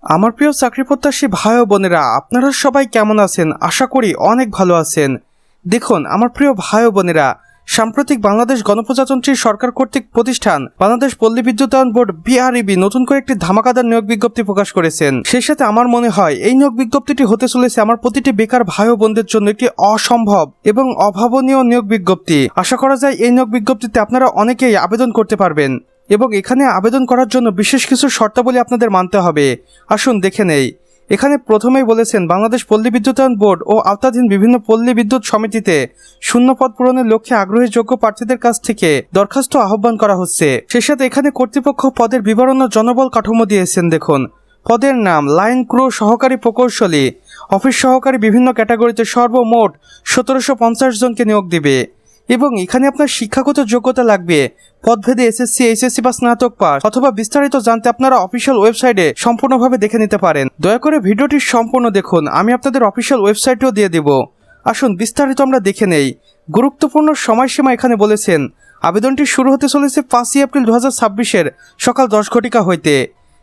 আমার প্রিয় চাকরি প্রত্যাশী ভাই ও বোনেরা, আপনারা সবাই কেমন আছেন? আশা করি অনেক ভালো আছেন। দেখুন আমার প্রিয় ভাই ও বোনেরা, সাম্প্রতিক বাংলাদেশ গণপ্রজাতন্ত্রী সরকার কর্তৃক প্রতিষ্ঠান বাংলাদেশ পল্লী বিদ্যুতায়ন বোর্ড BREB নতুন করে একটি ধামাকাদার নিয়োগ বিজ্ঞপ্তি প্রকাশ করেছেন। সেই সাথে আমার মনে হয় এই নিয়োগ বিজ্ঞপ্তিটি হতে চলেছে আমার প্রতিটি বেকার ভাই ও বোনদের জন্য একটি অসম্ভব এবং অভাবনীয় নিয়োগ বিজ্ঞপ্তি। আশা করা যায় এই নিয়োগ বিজ্ঞপ্তিতে আপনারা অনেকেই আবেদন করতে পারবেন এবং এখানে আবেদন করার জন্য বিশেষ কিছু শর্তাবলী আপনাদের মানতে হবে। আসুন দেখে নেই। এখানে প্রথমেই বলেছেন বাংলাদেশ পল্লী বিদ্যুতায়ন বোর্ড ও আওতাধীন বিভিন্ন পল্লী বিদ্যুৎ সমিতিতে শূন্য পদ পূরণের লক্ষ্যে আগ্রহী যোগ্য প্রার্থীদের কাছ থেকে দরখাস্ত আহ্বান করা হচ্ছে। সেই সাথে এখানে কর্তৃপক্ষ পদের বিবরণ ও জনবল কাঠামো দিয়েছেন। দেখুন পদের নাম লাইন ক্রু সহকারী প্রকৌশলী, অফিস সহকারী বিভিন্ন ক্যাটাগরিতে সর্বমোট 1750 জনকে নিয়োগ দিবে এবং এখানে আপনার শিক্ষাগত যোগ্যতা লাগবে পদভেদে SSC, HSC বা স্নাতক পাস, অথবা বিস্তারিত জানতে আপনারা অফিসিয়াল ওয়েবসাইটে সম্পূর্ণভাবে দেখে নিতে পারেন। দয়া করে ভিডিওটি সম্পূর্ণ দেখুন, আমি আপনাদের অফিসিয়াল ওয়েবসাইটেও দিয়ে দেব। আসুন বিস্তারিত আমরা দেখে নেই। গুরুত্বপূর্ণ সময়সীমা এখানে বলেছেন আবেদনটি শুরু হতে চলেছে 5ই এপ্রিল 2026 সকাল 10 ঘটিকা হইতে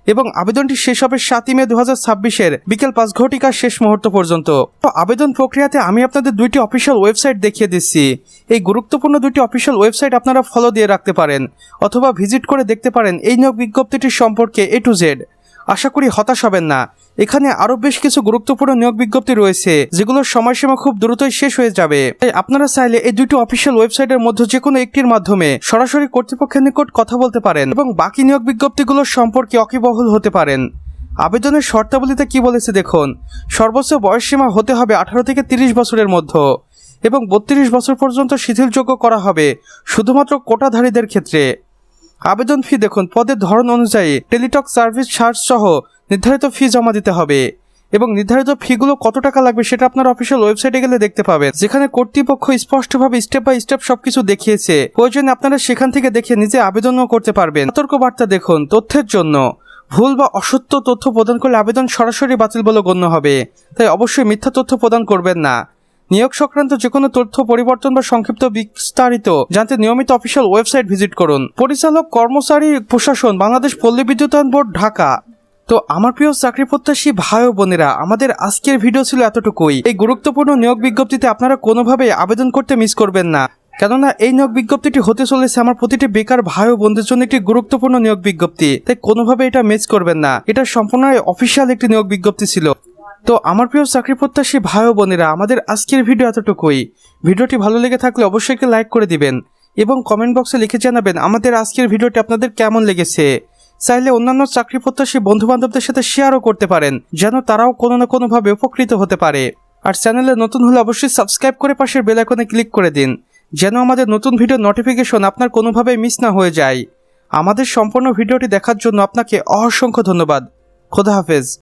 এবং আবেদনটি শেষ হবে 7ই মে 2026 বিকেল 5 ঘটিকা শেষ মুহূর্ত পর্যন্ত। তো আবেদন প্রক্রিয়াতে আমি আপনাদের দুইটি অফিসিয়াল ওয়েবসাইট দেখিয়ে দিচ্ছি। এই গুরুত্বপূর্ণ দুইটি অফিসিয়াল ওয়েবসাইট আপনারা ফলো দিয়ে রাখতে পারেন অথবা ভিজিট করে দেখতে পারেন এই নিয়োগ বিজ্ঞপ্তিটির সম্পর্কে A to Z। আশা করি হতাশ হবেন না। এখানে আরো বেশ কিছু গুরুত্বপূর্ণ নিয়োগ বিজ্ঞপ্তি রয়েছে যেগুলোর সময়সীমা খুব দ্রুতই শেষ হয়ে যাবে। তাই আপনারা চাইলে এই দুটি অফিসিয়াল ওয়েবসাইটের মধ্যে যে কোনো একটির মাধ্যমে সরাসরি কর্তৃপক্ষের নিকট কথা বলতে পারেন এবং বাকি নিয়োগ বিজ্ঞপ্তিগুলোর সম্পর্কে ওয়াকিবহাল হতে পারেন। আবেদনের শর্তাবলীতে কি বলেছে দেখুন, সর্বোচ্চ বয়সসীমা হতে হবে 18 থেকে 30 বছরের মধ্যে এবং 32 বছর পর্যন্ত শিথিলযোগ্য করা হবে শুধুমাত্র কোটাধারীদের ক্ষেত্রে। আবেদন ফি দেখুন পদের ধরন অনুযায়ী টেলিটক সার্ভিস চার্জ সহ নির্ধারিত ফি জমা দিতে হবে এবং নির্ধারিত ফিগুলো কত টাকা লাগবে সেটা আপনার অফিসিয়াল ওয়েবসাইটে গেলে দেখতে পাবেন, যেখানে কর্তৃপক্ষ স্পষ্টভাবে স্টেপ বাই স্টেপ সবকিছু দেখিয়েছে। প্রয়োজনে আপনারা সেখান থেকে দেখে নিজে আবেদনও করতে পারবেন। সতর্কবার্তা দেখুন, তথ্যের জন্য ভুল বা অসত্য তথ্য প্রদান করলে আবেদন সরাসরি বাতিল বলে গণ্য হবে, তাই অবশ্যই মিথ্যা তথ্য প্রদান করবেন না। নিয়োগ সংক্রান্ত যে কোনো তথ্য পরিবর্তন বা সংক্ষিপ্ত বিস্তারিত জানতে নিয়মিত অফিসিয়াল ওয়েবসাইট ভিজিট করুন। পরিচালক কর্মচারী প্রশাসন বাংলাদেশ পল্লী বিদ্যুতায়ন বোর্ড, ঢাকা। তো আমার প্রিয় চাকরি প্রত্যাশী ভাই ও বোনেরা, আমাদের আজকের ভিডিও ছিল এতটুকুই। এই গুরুত্বপূর্ণ নিয়োগ বিজ্ঞপ্তিতে আপনারা কোনোভাবেই আবেদন করতে মিস করবেন না, কেননা এই নিয়োগ বিজ্ঞপ্তিটি হতে চলেছে আমার প্রতিটি বেকার ভাই ও বোনদের জন্য একটি গুরুত্বপূর্ণ নিয়োগ বিজ্ঞপ্তি। তাই কোনোভাবে এটা মিস করবেন না। এটা সম্পূর্ণ অফিসিয়াল একটি নিয়োগ বিজ্ঞপ্তি ছিল। তো আমার প্রিয় চাকরি প্রত্যাশী ভাই ও বোনেরা, আমাদের আজকের ভিডিও এতটুকুই। ভিডিওটি ভালো লেগে থাকলে অবশ্যই একটি লাইক করে দিবেন এবং কমেন্ট বক্সে লিখে জানাবেন আমাদের আজকের ভিডিওটি আপনাদের কেমন লেগেছে। চাইলে অন্যান্য চাকরি প্রত্যাশী বন্ধু বান্ধবদের সাথে শেয়ারও করতে পারেন, যেন তারাও কোনো না কোনোভাবে উপকৃত হতে পারে। আর চ্যানেলে নতুন হলে অবশ্যই সাবস্ক্রাইব করে পাশের বেল আইকনে ক্লিক করে দিন, যেন আমাদের নতুন ভিডিও নোটিফিকেশন আপনার কোনোভাবেই মিস না হয়ে যায়। আমাদের সম্পূর্ণ ভিডিওটি দেখার জন্য আপনাকে অসংখ্য ধন্যবাদ। খোদা হাফেজ।